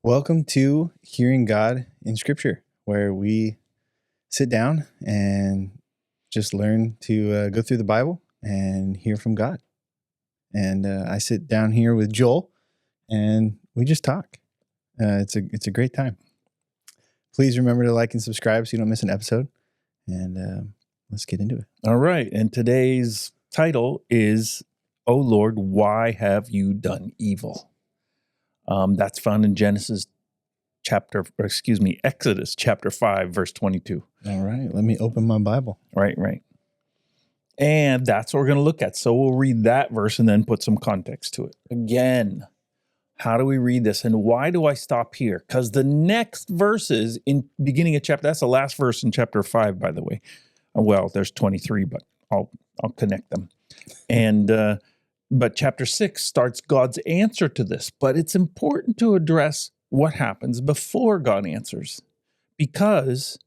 Welcome to Hearing God in Scripture, where we sit down and just learn to go through the Bible and hear from God. And I sit down here with Joel, and we just talk. It's a great time. Please remember to like and subscribe so you don't miss an episode. And let's get into it. All right. And today's title is, "O Lord, why have you done evil?" That's found in Exodus chapter 5, verse 22. All right. Let me open my Bible. Right. And that's what we're going to look at. So we'll read that verse and then put some context to it. Again, how do we read this? And why do I stop here? Because the next verses in beginning of chapter, that's the last verse in chapter 5, by the way. Well, there's 23, but I'll connect them. And but chapter 6 starts God's answer to this. But it's important to address what happens before God answers, because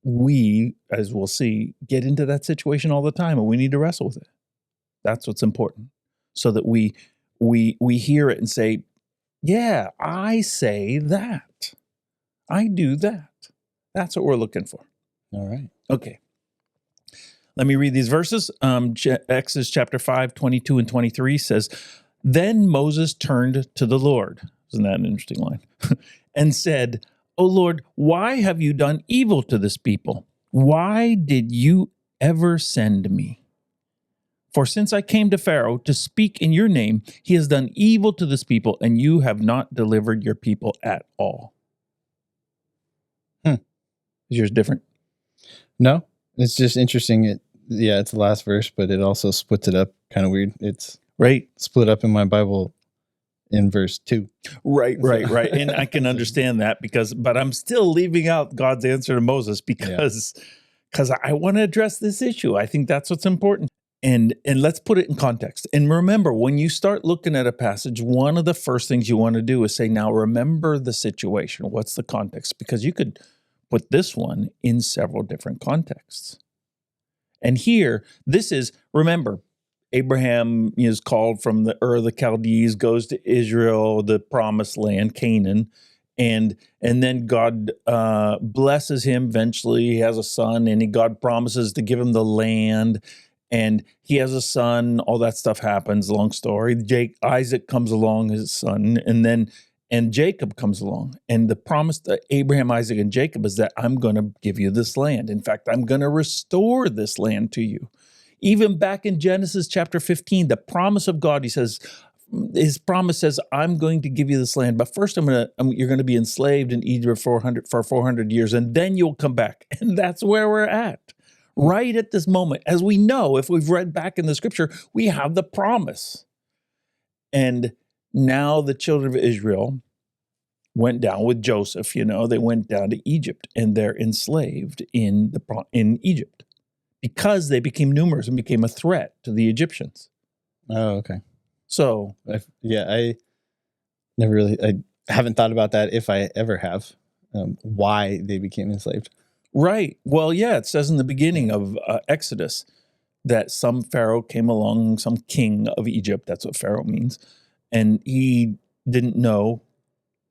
we, as we'll see, get into that situation all the time, and we need to wrestle with it. That's what's important, so that we hear it and say, yeah, I say that. I do that. That's what we're looking for. All right. Okay. Let me read these verses. Exodus chapter 5, 22 and 23 says, "Then Moses turned to the Lord." Isn't that an interesting line? "And said, O Lord, why have you done evil to this people? Why did you ever send me? For since I came to Pharaoh to speak in your name, he has done evil to this people, and you have not delivered your people at all." Is yours different? No, it's just interesting. It's the last verse, but it also splits it up kind of weird. It's Right. split up in my Bible in verse 2. Right. And I can understand that but I'm still leaving out God's answer to Moses because I want to address this issue. I think that's what's important. And let's put it in context. And remember, when you start looking at a passage, one of the first things you want to do is say, now remember the situation. What's the context? Because you could put this one in several different contexts. And here, this is, remember, Abraham is called from the Ur of the Chaldees, goes to Israel, the promised land, Canaan, and then God blesses him eventually. He has a son, and God promises to give him the land, and he has a son. All that stuff happens, long story. Isaac comes along, his son, and Jacob comes along. And the promise to Abraham, Isaac, and Jacob is that I'm going to give you this land. In fact, I'm going to restore this land to you. Even back in Genesis chapter 15, the promise of God, he says, his promise says, I'm going to give you this land, but first you're going to be enslaved in Egypt for 400 years, and then you'll come back. And that's where we're at, right at this moment. As we know, if we've read back in the scripture, we have the promise. And now the children of Israel went down with Joseph, they went down to Egypt, and they're enslaved in Egypt, because they became numerous and became a threat to the Egyptians. Oh, okay. So, I haven't thought about that, if I ever have, why they became enslaved. Right. Well, yeah, it says in the beginning of Exodus that some Pharaoh came along, some king of Egypt, that's what Pharaoh means, and he didn't know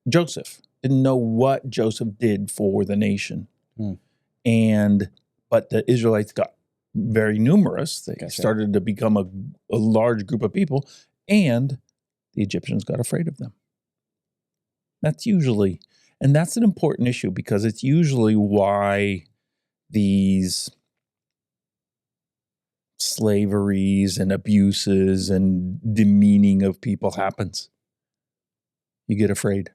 Joseph, didn't know what Joseph did for the nation. But the Israelites got very numerous. They started to become a large group of people, and the Egyptians got afraid of them. That's an important issue, because it's usually why these slaveries and abuses and demeaning of people happens. You get afraid.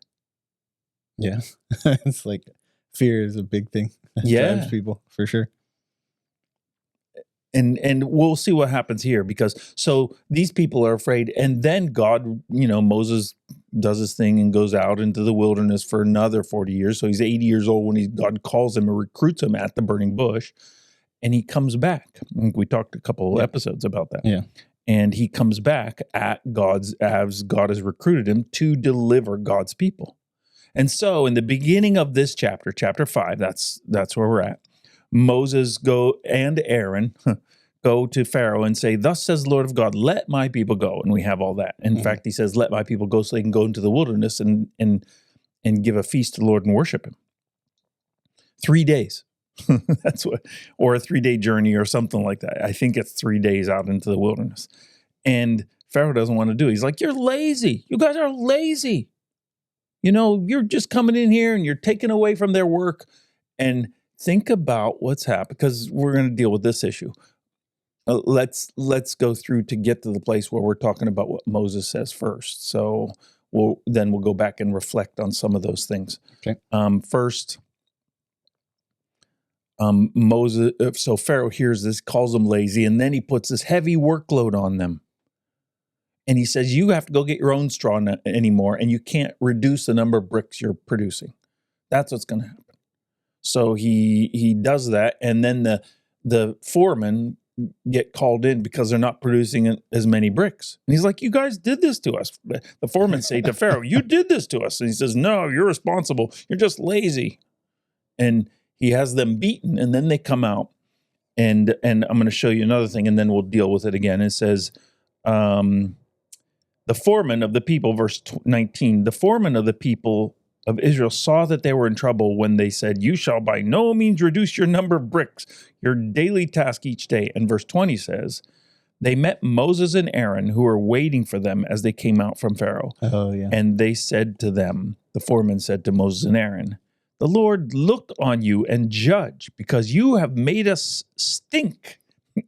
Yeah. It's like fear is a big thing that drives people, for sure. And we'll see what happens here, because so these people are afraid, and then God, Moses does his thing and goes out into the wilderness for another 40 years. So he's 80 years old when God calls him and recruits him at the burning bush, and he comes back. I think we talked a couple of episodes about that. Yeah. And he comes back as God has recruited him to deliver God's people. And so in the beginning of this chapter 5, that's where we're at. Moses and Aaron go to Pharaoh and say, "Thus says the Lord of God, let my people go." And we have all that. In fact, he says, "Let my people go so they can go into the wilderness and give a feast to the Lord and worship him." 3 days. That's what, or a 3-day journey or something like that. I think it's 3 days out into the wilderness. And Pharaoh doesn't want to do it. He's like, "You're lazy. You guys are lazy. You're just coming in here and you're taking away from their work." And think about what's happened, because we're going to deal with this issue. Let's go through to get to the place where we're talking about what Moses says first. So we'll go back and reflect on some of those things. Okay. First, Moses. So Pharaoh hears this, calls them lazy, and then he puts this heavy workload on them. And he says, "You have to go get your own straw anymore, and you can't reduce the number of bricks you're producing." That's what's going to happen. So he does that, and then the foremen get called in because they're not producing as many bricks. And he's like, "You guys did this to us." The foremen say to Pharaoh, "You did this to us." And he says, "No, you're responsible. You're just lazy." And he has them beaten, and then they come out. And I'm going to show you another thing, and then we'll deal with it again. It says, the foreman of the people, verse 19, the foreman of the people of Israel saw that they were in trouble when they said, "You shall by no means reduce your number of bricks, your daily task each day." And verse 20 says, they met Moses and Aaron, who were waiting for them as they came out from Pharaoh. Oh, yeah. And they said to them, the foreman said to Moses and Aaron, "The Lord look on you and judge, because you have made us stink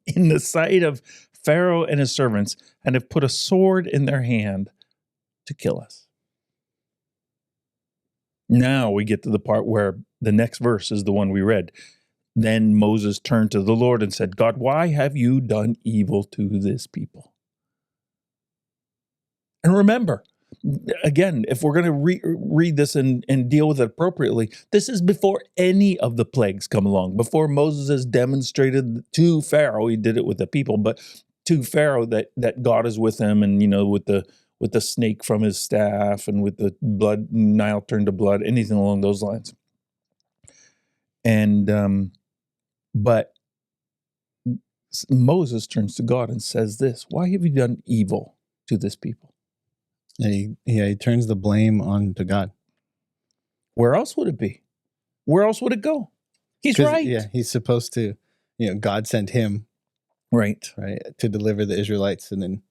in the sight of Pharaoh and his servants, and have put a sword in their hand to kill us." Now we get to the part where the next verse is the one we read. Then Moses turned to the Lord and said, "God, why have you done evil to this people?" And remember, again, if we're going to read this and deal with it appropriately, this is before any of the plagues come along, before Moses has demonstrated to Pharaoh, he did it with the people, but to Pharaoh that God is with him, and with the snake from his staff, and with the blood, Nile turned to blood, anything along those lines. And but Moses turns to God and says this: "Why have you done evil to this people?" And he turns the blame on to God. Where else would it be? Where else would it go? He's right. Yeah, he's supposed to, God sent him. Right, to deliver the Israelites. And then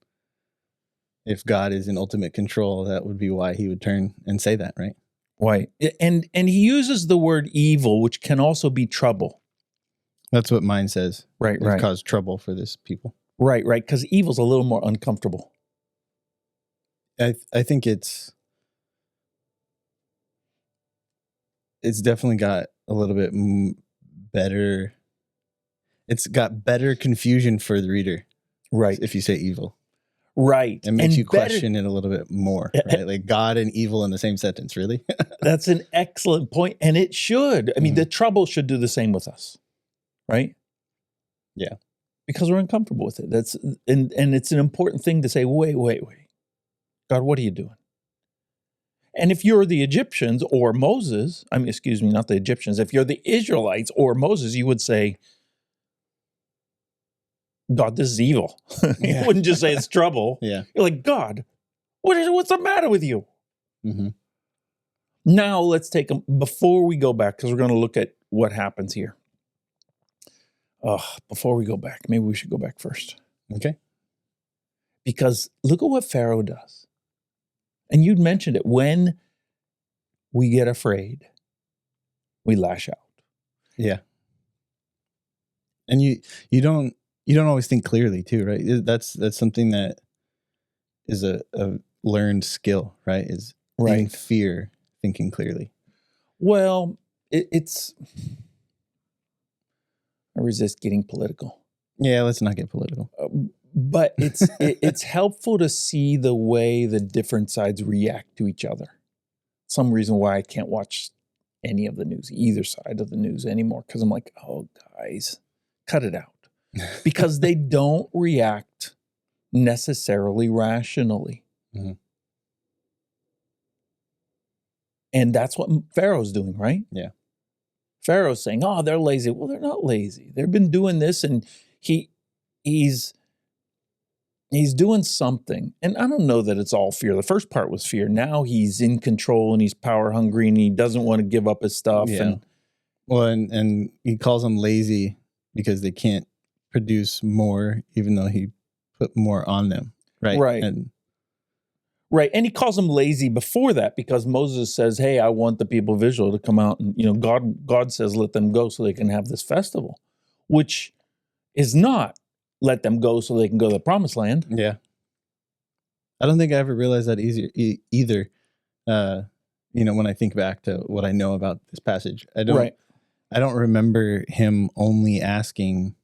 if God is in ultimate control, that would be why he would turn and say that, right? Right. And he uses the word evil, which can also be trouble. That's what mine says. Right. It's caused trouble for this people. Right. Because evil's a little more uncomfortable. I think it's definitely got a little bit better. It's got better confusion for the reader. Right. If you say evil. Right. It makes you question it a little bit more, right? Like God and evil in the same sentence, really? That's an excellent point. And it should. I mean, the trouble should do the same with us, right? Yeah. Because we're uncomfortable with it. And it's an important thing to say, wait. God, what are you doing? And if you're the Egyptians or Moses, not the Egyptians, if you're the Israelites or Moses, you would say, "God, this is evil." You wouldn't just say it's trouble. Yeah. You're like, "God, what's the matter with you?" Mm-hmm. Now let's take them before we go back, because we're going to look at what happens here. Before we go back, maybe we should go back first. Okay. Because look at what Pharaoh does. And you'd mentioned it. When we get afraid, we lash out. Yeah. And you don't always think clearly too, right? That's something that is a learned skill, right? Is in fear, thinking clearly. Well, it's I resist getting political. Yeah, let's not get political. But it's helpful to see the way the different sides react to each other. Some reason why I can't watch any of the news, either side of the news anymore, because I'm like, oh, guys, cut it out. Because they don't react necessarily rationally. Mm-hmm. And that's what Pharaoh's doing, right? Yeah. Pharaoh's saying, "Oh, they're lazy." Well, they're not lazy. They've been doing this, and he's doing something. And I don't know that it's all fear. The first part was fear. Now he's in control and he's power hungry and he doesn't want to give up his stuff. Yeah. And Well, and he calls them lazy because they can't produce more, even though he put more on them. Right. Right. And right. And he calls them lazy before that because Moses says, hey, I want the people of Israel to come out. And, God says, let them go so they can have this festival, which is not let them go so they can go to the promised land. yeah. I don't think I ever realized that either. When I think back to what I know about this passage, I don't remember him only asking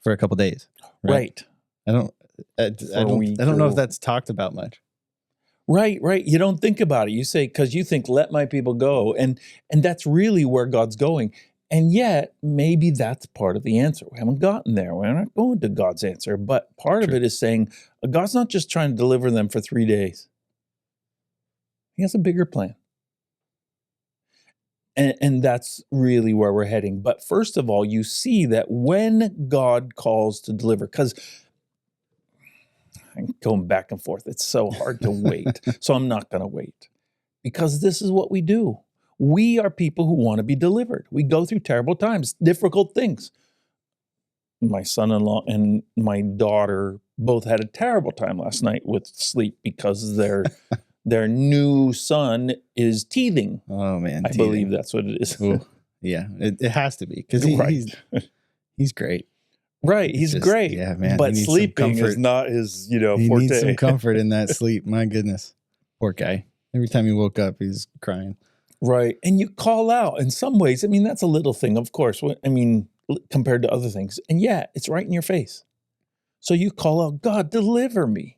for a couple days. Right. I don't know if that's talked about much. Right. You don't think about it. You say, because you think, let my people go. And that's really where God's going. And yet, maybe that's part of the answer. We haven't gotten there. We're not going to God's answer. But part of it is saying, God's not just trying to deliver them for 3 days. He has a bigger plan. And that's really where we're heading. But first of all, you see that when God calls to deliver, because I'm going back and forth. It's so hard to wait. So I'm not going to wait. Because this is what we do. We are people who want to be delivered. We go through terrible times, difficult things. My son-in-law and my daughter both had a terrible time last night with sleep because their new son is teething. Oh man, I believe that's what it is. Ooh, yeah, it has to be because he's great. Right, he's great. Yeah, man. But sleeping is not his, he forte. Needs some comfort in that sleep. My goodness, poor guy. Every time he woke up, he's crying. Right, and you call out. In some ways, I mean, that's a little thing, of course. I mean, compared to other things, and yet it's right in your face. So you call out, God, deliver me.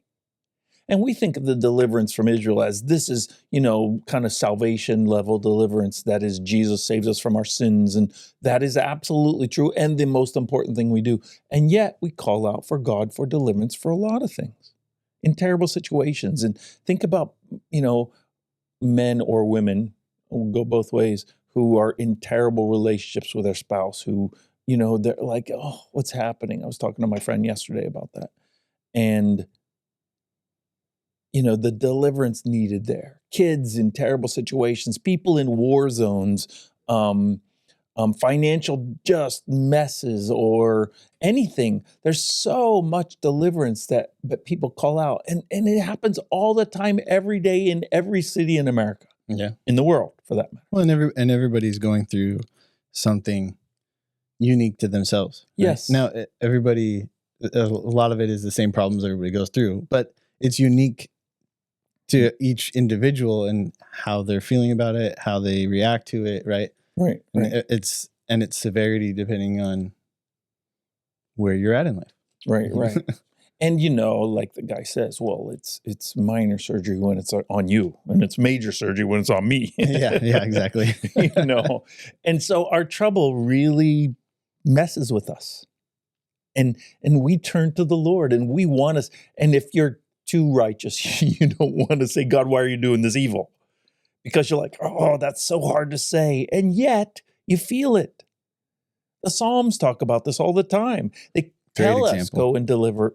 And we think of the deliverance from Israel as this is, kind of salvation level deliverance. That is, Jesus saves us from our sins. And that is absolutely true and the most important thing we do. And yet we call out for God for deliverance for a lot of things in terrible situations. And think about, men or women, we'll go both ways, who are in terrible relationships with their spouse, who, they're like, oh, what's happening? I was talking to my friend yesterday about that. And the deliverance needed there. Kids in terrible situations, people in war zones, financial just messes or anything. There's so much deliverance that people call out. And it happens all the time, every day in every city in America. Yeah. In the world, for that matter. Well, and everybody's going through something unique to themselves. Right? Yes. Now, a lot of it is the same problems everybody goes through, but it's unique to each individual and how they're feeling about it, how they react to it, right? Right. And its severity depending on where you're at in life. Right. And like the guy says, well, it's minor surgery when it's on you, and it's major surgery when it's on me. yeah, exactly. And so our trouble really messes with us. And we turn to the Lord, and we want us. And if you're too righteous, you don't want to say, God, why are you doing this evil? Because you're like, oh, that's so hard to say. And yet you feel it. The Psalms talk about this all the time. They tell us, go and deliver,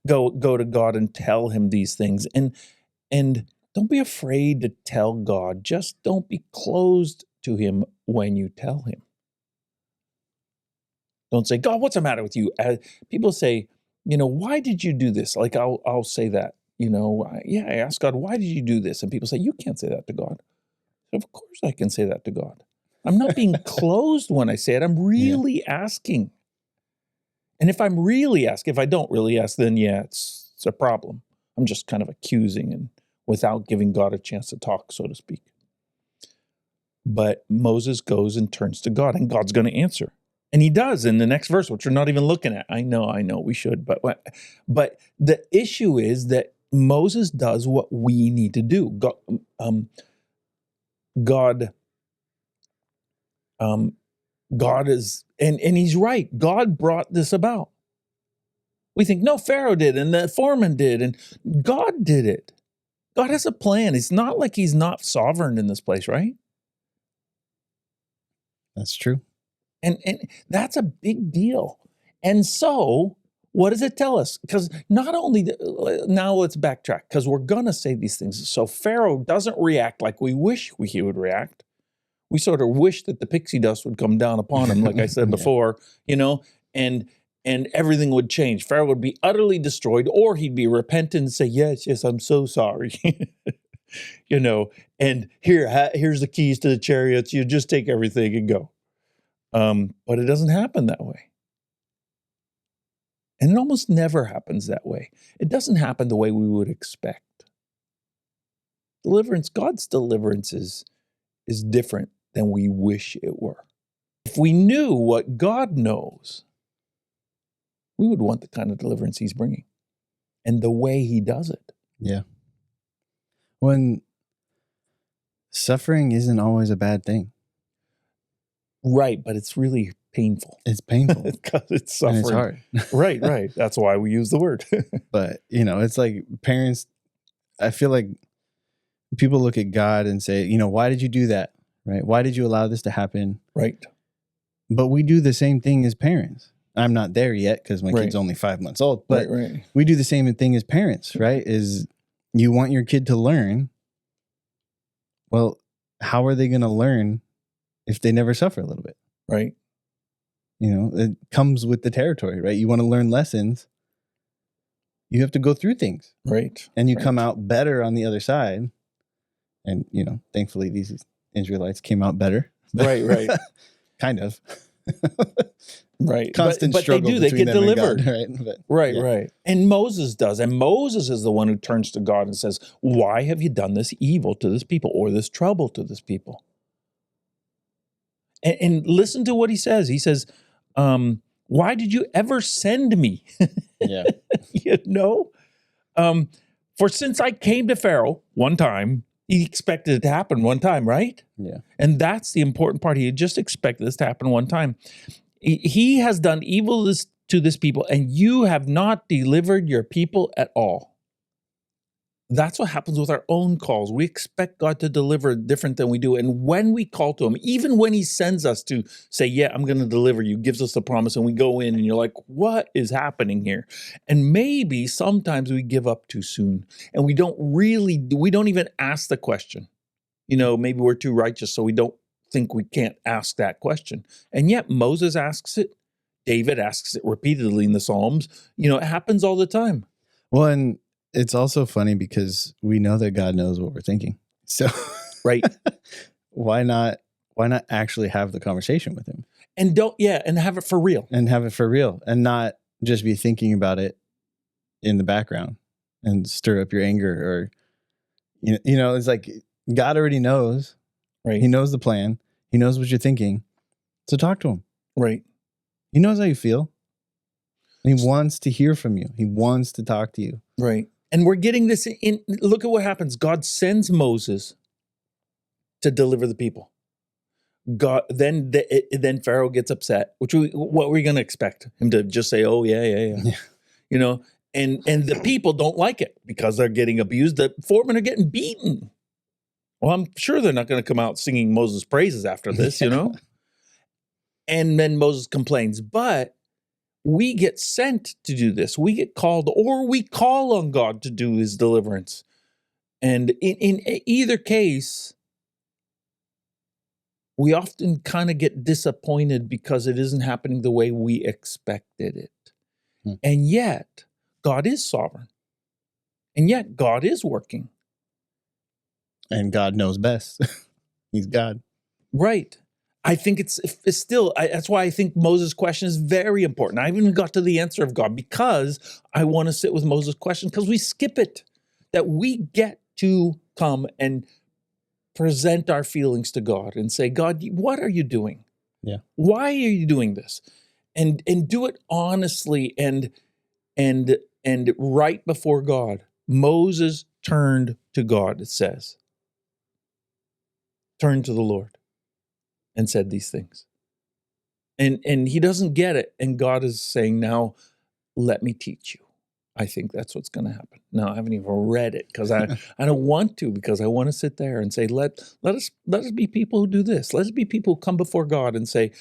go to God and tell him these things. And don't be afraid to tell God. Just don't be closed to him when you tell him. Don't say, God, what's the matter with you? People say, why did you do this? Like I'll say that, I ask God, why did you do this? And people say, you can't say that to God. Of course I can say that to God. I'm not being closed when I say it. I'm really asking. And if I'm really asking, if I don't really ask, then it's a problem. I'm just kind of accusing and without giving God a chance to talk, so to speak. But Moses goes and turns to God, and God's going to answer. And he does in the next verse, which we're not even looking at. I know, we should. But the issue is that Moses does what we need to do. God is, and he's right. God brought this about. We think, no, Pharaoh did, and the foreman did, and God did it. God has a plan. It's not like he's not sovereign in this place, right? That's true. And that's a big deal. And so, what does it tell us? Because not only, now let's backtrack, because we're going to say these things. So Pharaoh doesn't react like we wish he would react. We sort of wish that the pixie dust would come down upon him, like I said before, and everything would change. Pharaoh would be utterly destroyed, or he'd be repentant and say, yes, I'm so sorry. And here's the keys to the chariots. You just take everything and go. But it doesn't happen that way. And it almost never happens that way. It doesn't happen the way we would expect. God's deliverance is different than we wish it were. If we knew what God knows, we would want the kind of deliverance he's bringing and the way he does it. Yeah. When suffering isn't always a bad thing. Right, but it's really painful. It's painful. Because it's suffering. And it's hard. Right. That's why we use the word. But, it's like parents, I feel like people look at God and say, why did you do that? Right? Why did you allow this to happen? Right. But we do the same thing as parents. I'm not there yet because my kid's only 5 months old. But we do the same thing as parents, right? Is you want your kid to learn. Well, how are they going to learn if they never suffer a little bit? Right. It comes with the territory, right? You want to learn lessons. You have to go through things. Right. And you come out better on the other side. And, thankfully these Israelites came out better. Right. Kind of. Right. Constant but struggle. They get delivered. God, right? Right. And Moses does. And Moses is the one who turns to God and says, why have you done this evil to this people, or this trouble to this people? And listen to what he says. He says, why did you ever send me? Yeah. For since I came to Pharaoh one time, he expected it to happen one time, right? Yeah. And that's the important part. He had just expected this to happen one time. He has done evil to this people, and you have not delivered your people at all. That's what happens with our own calls. We expect God to deliver different than we do. And when we call to him, even when he sends us to say, yeah, I'm going to deliver you, gives us the promise, and we go in and you're like, what is happening here? And maybe sometimes we give up too soon, and we don't even ask the question. Maybe we're too righteous, so we don't think we can't ask that question. And yet Moses asks it. David asks it repeatedly in the Psalms. It happens all the time. Well, and it's also funny because we know that God knows what we're thinking. So right. Why not actually have the conversation with him? And have it for real. And not just be thinking about it in the background and stir up your anger, or it's like God already knows. Right. He knows the plan. He knows what you're thinking. So talk to him. Right. He knows how you feel. He wants to hear from you. He wants to talk to you. Right. And we're getting this in. Look at what happens. God sends Moses to deliver the people. Then Pharaoh gets upset. What were we going to expect him to just say? Oh yeah. And the people don't like it because they're getting abused. The foremen are getting beaten. Well, I'm sure they're not going to come out singing Moses' praises after this, And then Moses complains, but we get sent to do this. We get called, or we call on God to do his deliverance. And in either case, we often kind of get disappointed because it isn't happening the way we expected it. And yet, God is sovereign. And yet, God is working. And God knows best. He's God. Right. I think it's still, that's why I think Moses' question is very important. I haven't even got to the answer of God because I want to sit with Moses' question because we skip it. That we get to come and present our feelings to God and say, God, what are you doing? Yeah. Why are you doing this? And do it honestly and right before God. Moses turned to God, it says. Turned to the Lord. And said these things. And he doesn't get it. And God is saying, now, let me teach you. I think that's what's going to happen. No, I haven't even read it because I don't want to, because I want to sit there and say, let us be people who do this. Let us be people who come before God and say,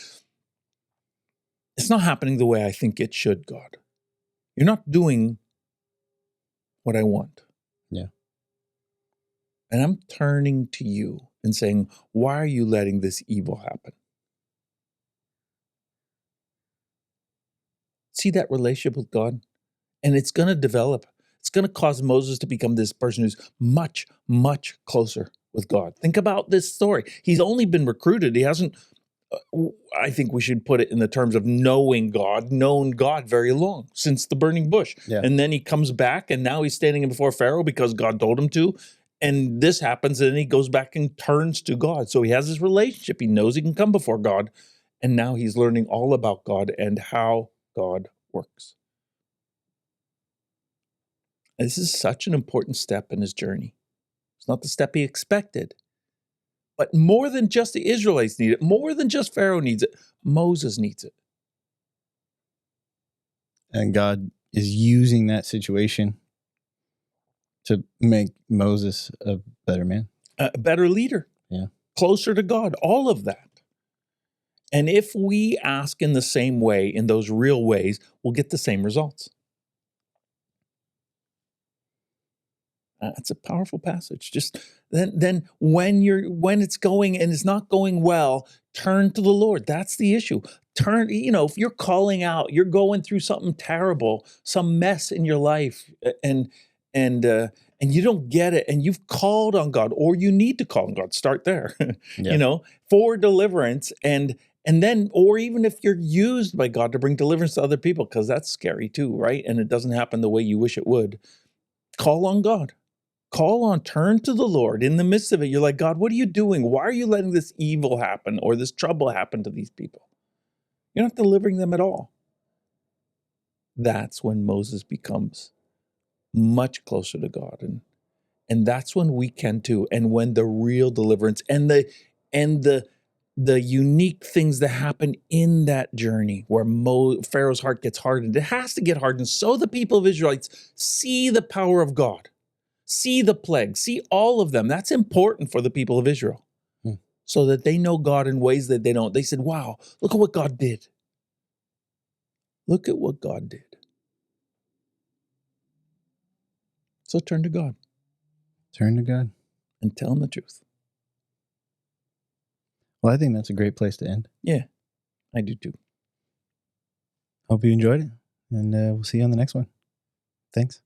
It's not happening the way I think it should, God. You're not doing what I want. Yeah. And I'm turning to you and saying, why are you letting this evil happen? See that relationship with God? And it's going to develop. It's going to cause Moses to become this person who's much, much closer with God. Think about this story. He's only been recruited. He hasn't, I think we should put it in the terms of known God very long, since the burning bush. Yeah. And then he comes back and now he's standing before Pharaoh because God told him to. And this happens and he goes back and turns to God. So he has this relationship. He knows he can come before God. And now he's learning all about God and how God works. This is such an important step in his journey. It's not the step he expected, but more than just the Israelites need it, more than just Pharaoh needs it, Moses needs it. And God is using that situation to make Moses a better man. A better leader. Yeah. Closer to God, all of that. And if we ask in the same way, in those real ways, we'll get the same results. It's a powerful passage. Just then when it's going and it's not going well, turn to the Lord. That's the issue. If you're calling out, you're going through something terrible, some mess in your life, and you don't get it, and you've called on God, or you need to call on God. Start there, Yeah. For deliverance, and then, or even if you're used by God to bring deliverance to other people, because that's scary too, right? And it doesn't happen the way you wish it would. Call on God. Turn to the Lord in the midst of it. You're like, God, what are you doing? Why are you letting this evil happen or this trouble happen to these people? You're not delivering them at all. That's when Moses becomes much closer to God. And that's when we can too. And when the real deliverance and the unique things that happen in that journey where Pharaoh's heart gets hardened. It has to get hardened so the people of Israelites see the power of God. See the plagues, see all of them. That's important for the people of Israel so that they know God in ways that they don't. They said, wow, look at what God did. Look at what God did. So turn to God. Turn to God. And tell him the truth. Well, I think that's a great place to end. Yeah, I do too. Hope you enjoyed it, and we'll see you on the next one. Thanks.